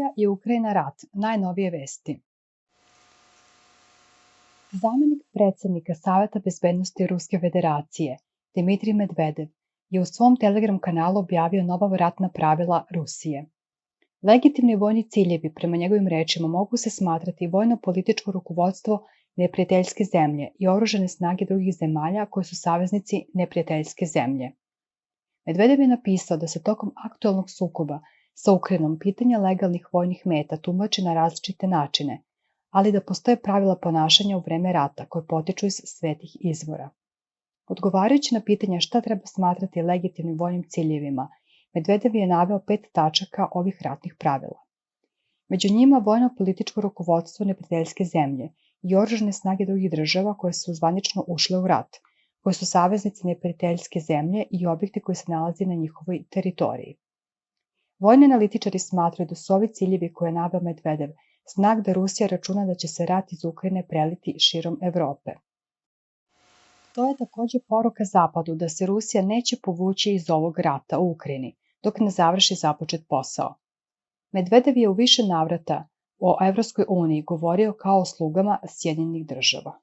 Rusija i Ukrajina rat, najnovije vesti. Zamenik predsjednika Saveta bezbednosti Ruske federacije, Dmitrij Medvedev, je u svom Telegram kanalu objavio nova ratna pravila Rusije. Legitimni vojni ciljevi, prema njegovim rečima, mogu se smatrati vojno-političko rukovodstvo neprijateljske zemlje i oružane snage drugih zemalja koje su saveznici neprijateljske zemlje. Medvedev je napisao da se tokom aktualnog sukoba sa Ukrajinom pitanje legalnih vojnih meta tumači na različite načine, ali da postoje pravila ponašanja u vreme rata koje potiču iz svetih izvora. Odgovarajući na pitanje šta treba smatrati legitimnim vojnim ciljevima, Medvedev je naveo 5 tačaka ovih ratnih pravila. Među njima vojno-političko rukovodstvo neprijateljske zemlje i oružane snage drugih država koje su zvanično ušle u rat, koje su saveznici neprijateljske zemlje i objekti koji se nalazi na njihovoj teritoriji. Vojni analitičari smatraju da su ovi ciljevi koje je naveo Medvedev znak da Rusija računa da će se rat iz Ukrajine preliti širom Evrope. To je također poruka Zapadu da se Rusija neće povući iz ovog rata u Ukrajini dok ne završi započet posao. Medvedev je u više navrata o Evropskoj uniji govorio kao o slugama Sjedinjenih država.